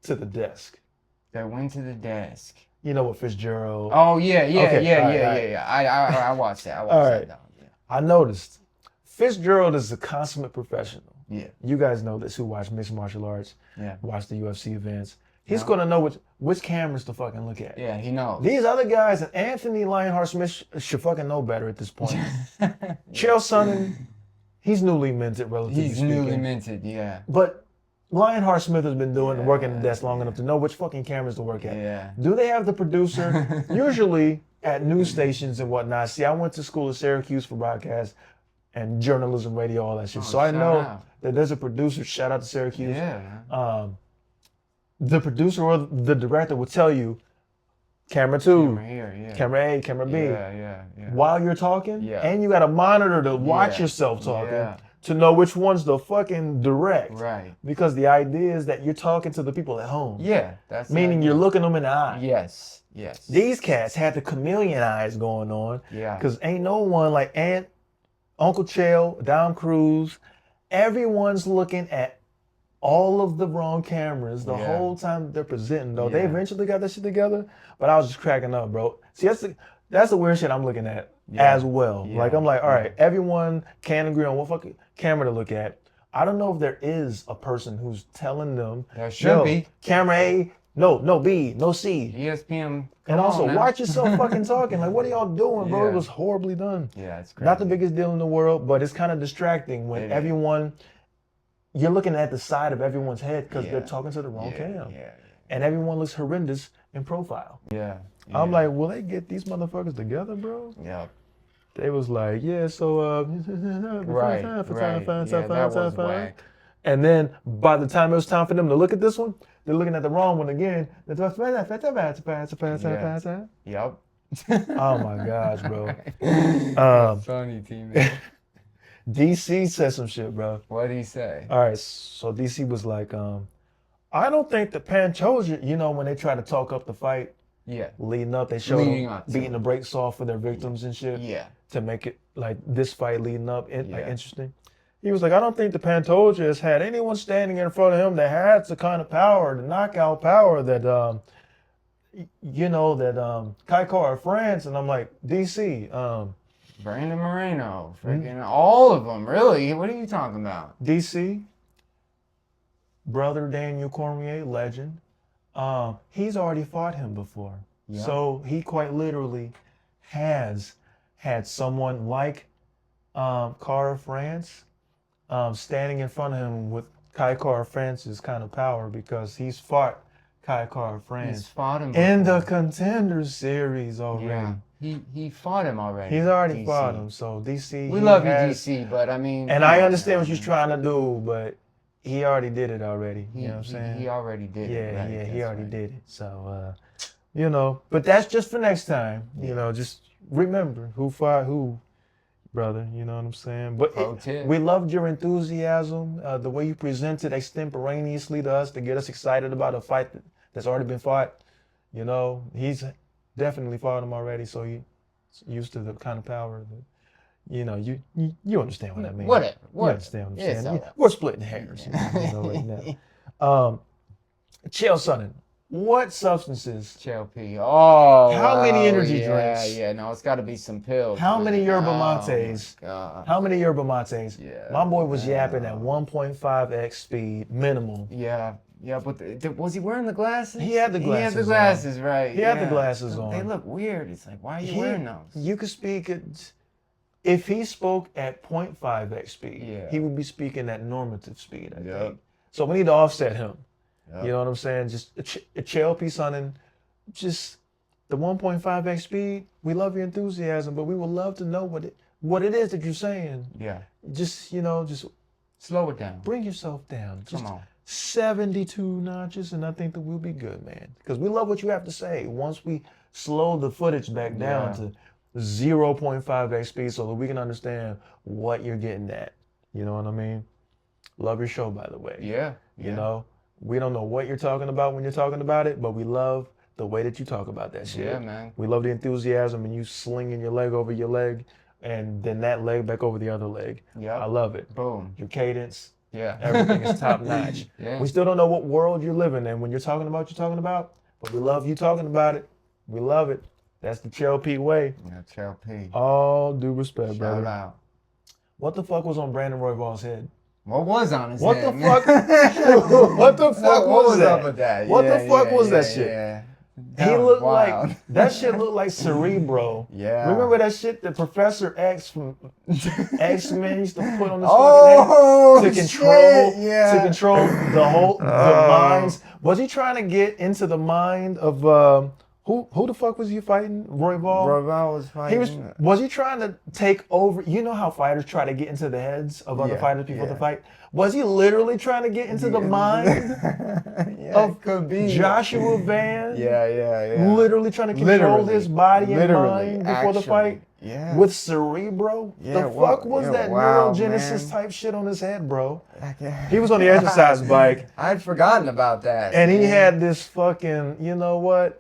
to the desk. That went to the desk. You know what Fitzgerald. Oh yeah. Okay, I watched that. Yeah. I noticed Fitzgerald is a consummate professional. Yeah. You guys know this who watch mixed martial arts. Yeah. Watch the UFC events. He's gonna know which cameras to fucking look at. Yeah, he knows. These other guys, and Anthony Lionheart Smith should fucking know better at this point. Chael Sonnen, he's newly minted, relatively speaking. He's newly minted, yeah. But Lionheart Smith has been working the desk long enough to know which fucking cameras to work at. Yeah. Do they have the producer? Usually at news stations and whatnot. See, I went to school at Syracuse for broadcast and journalism, radio, all that shit. So I know that there's a producer. Shout out to Syracuse. Yeah. The producer or the director will tell you, camera 2, camera here, camera A, camera B. Yeah. While you're talking, and you got a monitor to watch yourself talking to know which one's the fucking direct. Right. Because the idea is that you're talking to the people at home. Yeah, that's meaning you're looking them in the eye. Yes. These cats had the chameleon eyes going on. Yeah. Because ain't no one like Uncle Chael, Dom Cruz, everyone's looking at all of the wrong cameras the whole time they're presenting, though. They eventually got that shit together, but I was just cracking up, bro. See, that's the weird shit I'm looking at as well. Like, I'm like, all right, everyone can agree on what fucking camera to look at. I don't know if there is a person who's telling them, there should be. Camera A, no B, no C. ESPN. And also, watch yourself fucking talking. Like, what are y'all doing, bro? It was horribly done. Yeah, it's crazy. Not the biggest deal in the world, but it's kind of distracting when everyone... You're looking at the side of everyone's head because they're talking to the wrong cam. And everyone looks horrendous in profile. Yeah. I'm like, will they get these motherfuckers together, bro? Yeah. They was like, Right. And then by the time it was time for them to look at this one, they're looking at the wrong one again. Yep. Oh my gosh, bro. Funny teammate. DC said some shit, bro. What did he say? All right, so DC was like, I don't think the Pantoja, when they try to talk up the fight, leading up, they showed them beating the brakes off for their victims and shit, to make it like this fight leading up, interesting. He was like, I don't think the Pantoja has had anyone standing in front of him that has the kind of power, the knockout power that, Kai Kara France, and I'm like, DC, Brandon Moreno, freaking all of them, really. What are you talking about? DC, brother Daniel Cormier, legend. He's already fought him before. Yep. So he quite literally has had someone like Kara France standing in front of him with Kai Kara France's kind of power because he's fought Kai Kara France. He's fought him before. In the Contender Series already. Yeah. He fought him already. He's already fought him. So DC. We love you, DC, but I mean. And I understand what you're trying to do, but he already did it already. You know what I'm saying? He already did it. Yeah, he already did it. So, but that's just for next time. Just remember who fought who, brother. You know what I'm saying? But we loved your enthusiasm, the way you presented extemporaneously to us to get us excited about a fight that's already been fought. He's definitely fought him already, so he's used to the kind of power that, you understand what I mean. Whatever. You understand what I'm saying. We're splitting hairs right now. Chael Sonnen, What substances? CLP. Oh, How many wow, energy yeah, drinks? Yeah, no, it's got to be some pills. How many man. yerba Oh, mates? my God. How many yerba mates? Yeah, My boy was yapping at man. 1.5x speed minimum. Yeah, but was he wearing the glasses? He had the He had the glasses glasses, right? He had the glasses They on. look weird. It's like, why are you wearing those? You could speak at, if he spoke at 0.5x speed, Yeah. he would be speaking at normative speed, I Yep. think. So we need to offset him. Yep. You know what I'm saying? Just a CLP sounding, just the 1.5x speed. We love your enthusiasm, but we would love to know what it is that you're saying. Yeah. Just, just Slow it down. bring yourself down. Just Come on. 72 notches, and I think that we'll be good, man. Because we love what you have to say. Once we slow the footage back down to 0.5x speed so that we can understand what you're getting at. You know what I mean? Love your show, by the way. Yeah. You know, we don't know what you're talking about when you're talking about it, but we love the way that you talk about that shit. Yeah, man. We love the enthusiasm and you slinging your leg over your leg and then that leg back over the other leg. Yeah. I love it. Boom. Your cadence. Yeah. Everything is top notch. Yeah. We still don't know what world you're living in when you're talking about what you're talking about, but we love you talking about it. We love it. That's the CLP way. Yeah, CLP. All due respect, Shout brother. out. What the fuck was on Brandon Royval's head? What was on his What head? the fuck? What the fuck was that? up with that? What the fuck was that shit? Yeah. He That was looked wild. like that shit looked like Cerebro. Yeah. Remember that shit that Professor X from X-Men used to put on his Oh, fucking head to control shit, yeah. to control the minds. Was he trying to get into the mind of who the fuck was he fighting? Royval? Royval was fighting. Was he trying to take over? You know how fighters try to get into the heads of other fighters before the fight? Was he literally trying to get into the mind of could be Joshua Van? Yeah. Literally trying to control his body and mind before the fight? Yeah. With Cerebro? The fuck was that neurogenesis type shit on his head, bro? He was on the exercise bike. I'd forgotten about that. And he had this fucking, you know what,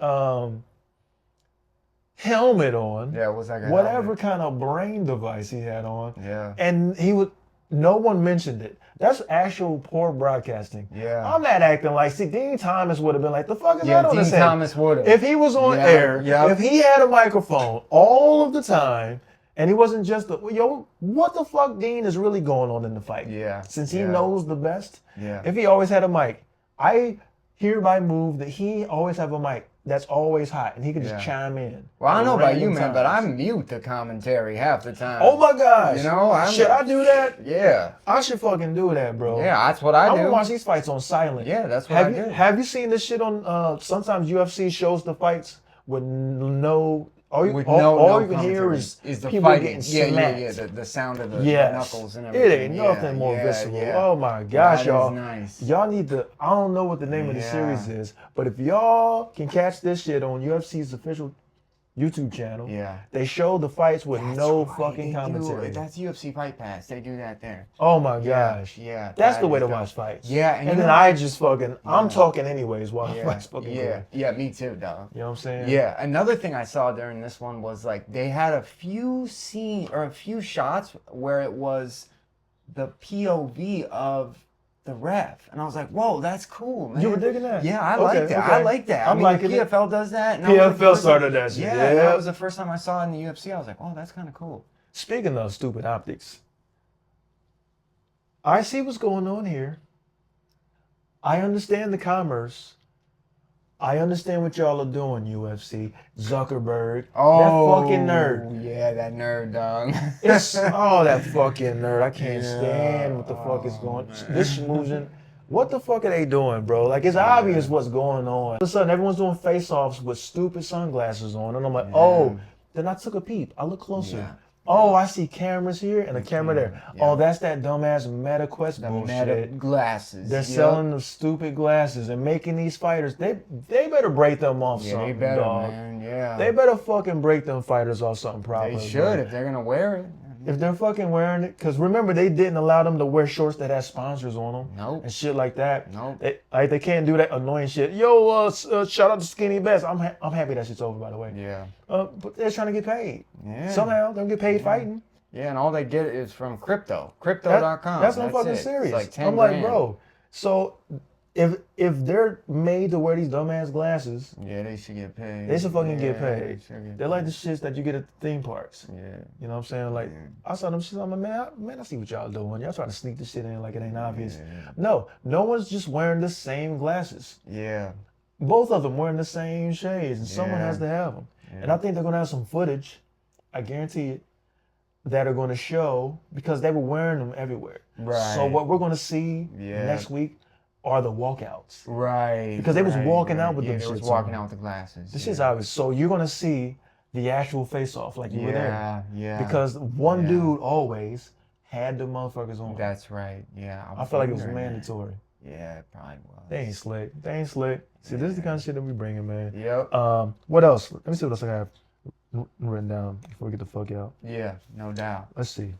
helmet on. Yeah, it was like a whatever helmet. kind of brain device he had on. Yeah. And no one mentioned it. That's actual poor broadcasting. Yeah. I'm not acting like, see, Dean Thomas would have been like, the fuck is that on his head? Dean Thomas would have. If he was on air, if he had a microphone all of the time, and he wasn't just what the fuck, Dean, is really going on in the fight? Yeah. Since he knows the best. Yeah. If he always had a mic, I hereby move that he always have a mic that's always hot, and he can just chime in. Well, I don't know about you, random man, but I times. mute the commentary half the time. Oh my gosh. You know, should I do that? Yeah. I should fucking do that, bro. Yeah, that's what I do. I'm gonna watch these fights on silent. Yeah, that's what I do. Have you seen this shit on? Sometimes UFC shows the fights with no. All you can hear is the people fighting. getting smacked. Yeah. The sound of the Yes. knuckles and everything. It ain't nothing more visceral. Yeah. Oh my gosh, That y'all. is nice. Y'all need to. I don't know what the name of the series is, but if y'all can catch this shit on UFC's official YouTube channel, they show the fights with no fucking commentary. That's UFC Fight Pass. They do that there. Oh my gosh. Yeah. That's the way to watch fights. Yeah. And then I just fucking, I'm talking anyways while the fight's fucking going. Yeah, me too, dog. You know what I'm saying? Yeah. Another thing I saw during this one was like they had a few shots where it was the POV of the ref, and I was like, "Whoa, that's cool, man." You were digging that? Yeah, I like that. Okay. I like that. I'm liking the it. PFL does that. And PFL started that shit. Yeah, that was the first time I saw it in the UFC. I was like, "Oh, that's kind of cool." Speaking of stupid optics, I see what's going on here. I understand the commerce. I understand what y'all are doing, UFC. Zuckerberg. Oh, that fucking nerd. Yeah, that nerd, dog. It's that fucking nerd. I can't stand what the fuck is going on. This schmoozing. What the fuck are they doing, bro? Like, it's obvious what's going on. All of a sudden, everyone's doing face-offs with stupid sunglasses on. And I'm like, oh, then I took a peep. I look closer. Yeah. Oh, I see cameras here and a camera there. Yeah. Oh, that's that dumbass MetaQuest bullshit. Meta glasses. They're selling the stupid glasses and making these fighters. They better break them off something, they better, dog. man. Yeah. They better fucking break them fighters off something proper. They should if they're gonna wear it. If they're fucking wearing it, because remember they didn't allow them to wear shorts that had sponsors on them. Nope. And shit like that. Nope. They can't do that annoying shit. Yo, shout out to Skinny Best. I'm happy that shit's over, by the way. Yeah. But they're trying to get paid. Yeah. Somehow they're gonna get paid fighting. Yeah, and all they get is from crypto. Crypto.com. That's no fucking serious. It's like 10 I'm like, grand. bro. So if they're made to wear these dumbass glasses, Yeah, they should get paid. they should fucking get They paid. should get They're like the paid. shits that you get at the theme parks. Yeah. You know what I'm saying? Like, Yeah. I saw them shits. I'm like, man, I see what y'all doing. Y'all trying to sneak this shit in like it ain't obvious. Yeah. No one's just wearing the same glasses. Yeah. Both of them wearing the same shades, and someone Yeah. has to have them. Yeah. And I think they're gonna have some footage, I guarantee it, that are gonna show because they were wearing them everywhere. Right. So what we're gonna see Yeah. next week are the walkouts. Right. Because they was walking out with yeah, them they was shits walking on. out with the glasses. This shit's obvious. So you're gonna see the actual face-off like you were there. Yeah, yeah. Because one Yeah. dude always had the motherfuckers on. That's right. Yeah. I felt like it was wondering that. mandatory. Yeah, it probably was. They ain't slick. They ain't slick. See, this is the kind of shit that we bringing, man. Yep. What else? Let me see what else I have written down before we get the fuck out. Yeah, no doubt. Let's see.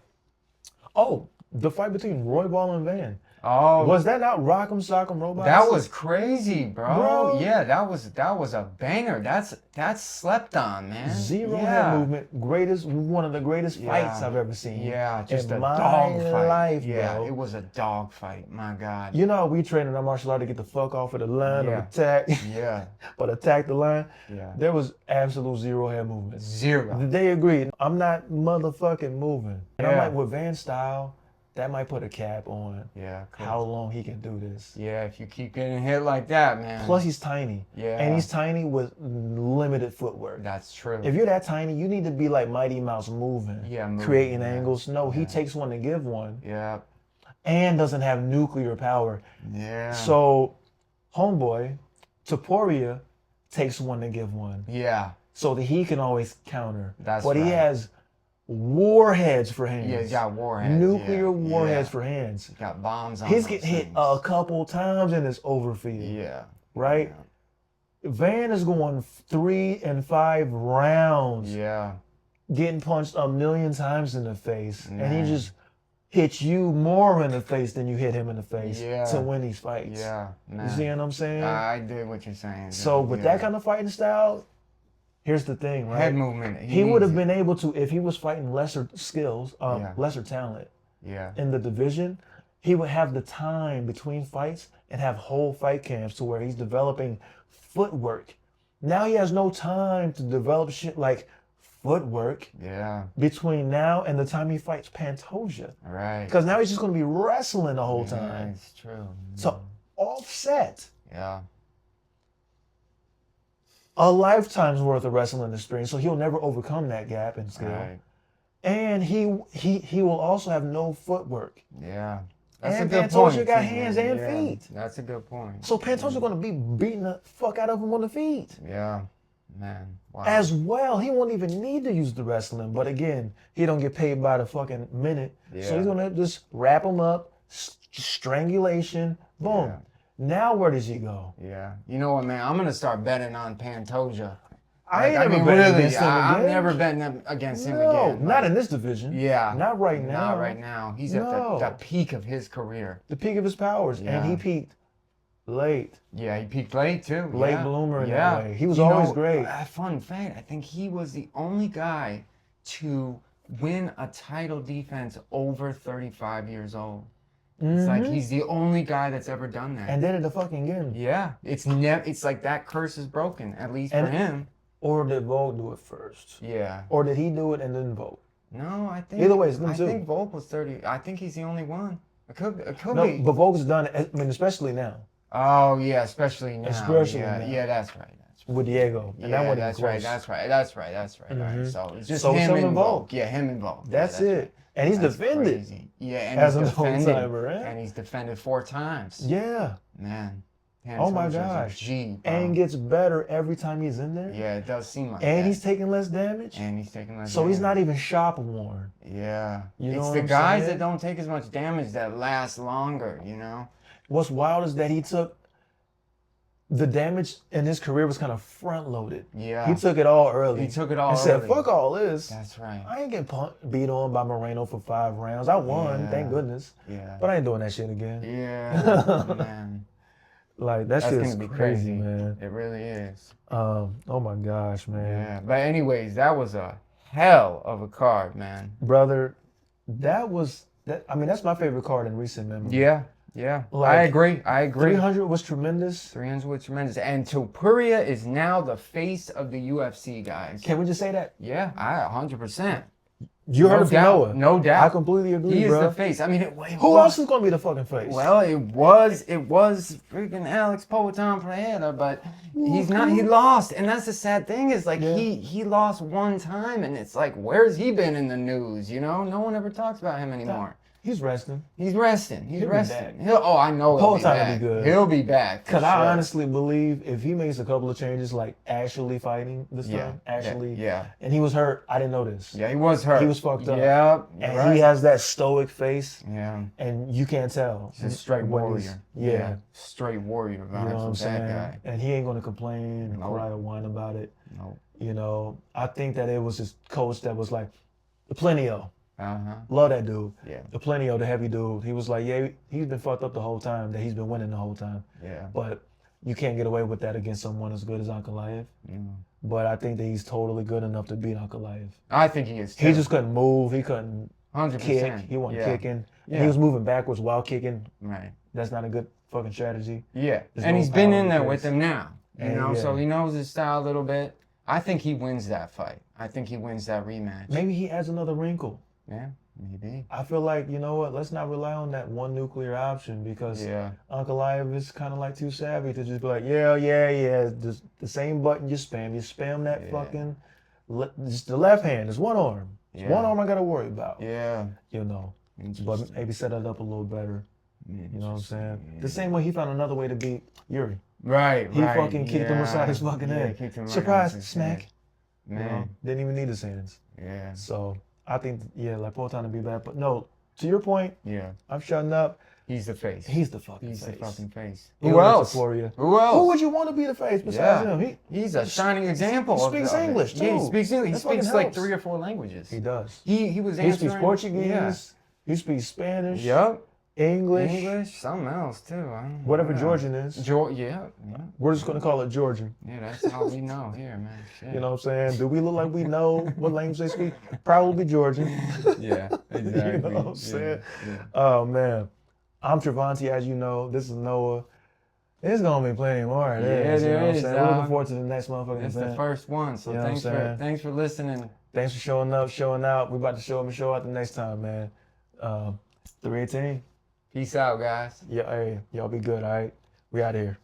Oh, the fight between Roy Ball and Van. Oh, Was that not Rock'em Sock'em Robots? that was crazy, bro. Bro. Yeah, that was a banger. That's slept on, man. Zero yeah. head movement. One of the greatest fights I've ever seen. Yeah, just in a my dog fight. life, yeah, bro. it was a dog fight. My God. You know how we train in our martial art to get the fuck off of the line Yeah. of attack, Yeah, but attack the line? yeah. There was absolute zero head movement. Zero. They agreed. I'm not motherfucking moving. And I'm Yeah. like, with Van style, that might put a cap on Yeah. cool. how long he can do this. Yeah, if you keep getting hit like that, man. Plus, he's tiny. Yeah. And he's tiny with limited footwork. That's true. If you're that tiny, you need to be like Mighty Mouse moving, Yeah, moving, creating yeah. angles. No, he Yeah. takes one to give one Yeah. and doesn't have nuclear power. Yeah. So, homeboy, Topuria takes one to give one Yeah. so that he can always counter. That's but he right. has warheads for hands. Yeah, he's got warheads. Nuclear yeah. warheads yeah. for hands. He's got bombs on He's those getting hit things. a couple times in this overfield, Yeah. right? Van is going 3 and 5 rounds, Yeah. getting punched a million times in the face, and he Man. just hits you more in the face than you hit him in the face Yeah. to win these fights. Yeah. Man. You see what I'm saying? I dig what you're saying. So dude. with Yeah. that kind of fighting style, here's the thing, right? head movement, He would have needs been able to, if he was fighting lesser skills, Yeah. lesser talent it. Yeah. in the division, he would have the time between fights and have whole fight camps to where he's developing footwork. Now he has no time to develop shit like footwork Yeah. between now and the time he fights Pantoja. Right. Because now he's just going to be wrestling the whole Yeah, time. it's true. So offset Yeah. a lifetime's worth of wrestling experience, so he'll never overcome that gap in skill. Right. And he will also have no footwork. Yeah. And a good Pantoja point, got too, hands man. and Yeah, feet. That's a good point. So Pantoja's going to be beating the fuck out of him on the feet. Yeah. Man. Wow. As well, he won't even need to use the wrestling. But again, he don't get paid by the fucking minute. So Yeah. he's going to just wrap him up, strangulation, boom. Yeah. Now where does he go? Yeah. You know what, man? I'm gonna start betting on Pantoja. I ain't Like, never betting really, against him I'm again. never betting against him No, again. not Like, in this division. Yeah. Not right now. Not right now. He's No. at the peak of his career. The peak of his powers. Yeah. And he peaked late. Yeah, he peaked late too. Late yeah. bloomer in yeah. that way. He was You always know, great. Fun fact, I think he was the only guy to win a title defense over 35 years old. It's like he's the only guy that's ever done that. And did it again. Yeah, it's like that curse is broken, at least for And- him. Or did Volk do it first? Yeah. Or did he do it and then Volk? No, I think Either way, it's them I two. think Volk was 30. I think he's the only one. It could No, be. but Volk's done it, I mean, especially now Oh yeah, especially now. Especially yeah, now. yeah, that's right. with Diego. And that Yeah, wasn't that's close. right. That's right. That's right. That's right. Right. Mhm. So it's just So him some and and Volk. Volk. Yeah, him and Volk. That's yeah, it. right. And he's That's defended. crazy. Yeah, and As he's an defended. old-timer, eh? And he's defended 4 times. Yeah. Man. Oh my Pantoja's a gosh. G, bro. And gets better every time he's in there. Yeah, it does seem like And that. he's taking less damage. And he's taking less So he's damage. not even shop worn. Yeah. You know it's what the I'm guys saying? that don't take as much damage that last longer, you know? What's wild is that he took the damage in his career was kind of front loaded. Yeah. He took it all early. He took it all and said, early. fuck all this. That's right. I ain't getting beat on by Moreno for 5 rounds. I won, Yeah. thank goodness. Yeah. But I ain't doing that shit again. Yeah, man. Like, that That's shit's gonna be crazy, crazy, man. It really is. Oh my gosh, man. Yeah. But anyways, that was a hell of a card, man. Brother, that was, I mean, that's my favorite card in recent memory. Yeah. Yeah, Like, I agree. 300 was tremendous. 300 was tremendous. And Topuria is now the face of the UFC, guys. Can we just say that? Yeah, 100%. You heard it from Noah. No doubt. I completely agree, He is bro. the face. I mean, Who else is going to be the fucking face? Well, it was freaking Alex Poetan Pereira, but he's not. He lost, and that's the sad thing is like he lost one time, and it's like where's he been in the news? You know, no one ever talks about him anymore. He's resting. He's resting. He's He'll resting. be back. I know he'll be Poetan back. will be good. He'll be back. Because I honestly believe if he makes a couple of changes, like actually fighting this time, and he was hurt. I didn't know this. Yeah, he was hurt. He was fucked up. Yeah, and he has that stoic face. Yeah, and you can't tell. He's a straight warrior. Yeah, straight warrior. You know what I'm saying? Guy. And he ain't gonna complain and cry or whine about it. No. You know, I think that it was his coach that was like, the Plenio. Uh-huh. Love that dude. Yeah. The Plenio, the heavy dude. He was like, yeah, he's been fucked up the whole time, that he's been winning the whole time. Yeah. But you can't get away with that against someone as good as Ankalaev. But I think that he's totally good enough to beat Ankalaev. I think he is too. He just couldn't move. He couldn't 100%. kick. He wasn't kicking. Yeah. He was moving backwards while kicking. Right. That's not a good fucking strategy. Yeah. There's and no he's been power in there face. with him now. You know, yeah. so he knows his style a little bit. I think he wins that fight. I think he wins that rematch. Maybe he adds another wrinkle. Yeah, maybe. I feel like, you know what, let's not rely on that one nuclear option because Ankalaev is kind of like too savvy to just be like, just the same button you spam. You spam that fucking, just the left hand. It's one arm. It's one arm I got to worry about. Yeah. You know, but maybe set it up a little better. You know what I'm saying? The same way he found another way to beat Yuri. Right, He fucking kicked him aside his fucking head. Surprise, smack. Man. You know, didn't even need his hands. Yeah. So I think, like Poetan to be back. But no, to your point, I'm shutting up. He's the face. He's the fucking face. He's the fucking face. Who else? Topuria. Who else? Who would you want to be the face besides him? He's a shining example. He speaks English too. Yeah, he speaks English. He That speaks fucking like helps. 3 or 4 languages. He does. He was He answering. speaks Portuguese. Yeah. He speaks Spanish. Yep. English. Something else too. Whatever Georgian is. Yeah. We're just gonna call it Georgian. Yeah, that's how we know here, man. Shit. You know what I'm saying? Do we look like we know what language they speak? Probably Georgian. Yeah, exactly. You know what I'm saying? Yeah. Oh man. I'm Travanti, as you know. This is Noah. There's gonna be plenty more of this. Yeah, you know there what I'm is. saying? We're looking forward to the next motherfucking It's event. the first one, so You know what I'm thanks for listening. Thanks for showing up, showing out. We're about to show up and show out the next time, man. 318. Peace out, guys. Yeah, hey, y'all be good, all right? We out here.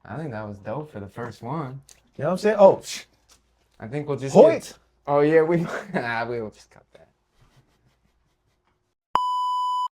I think that was dope for the first one. You know what I'm saying? Oh, I think we'll just Hoyt! Oh yeah, we'll just cut that.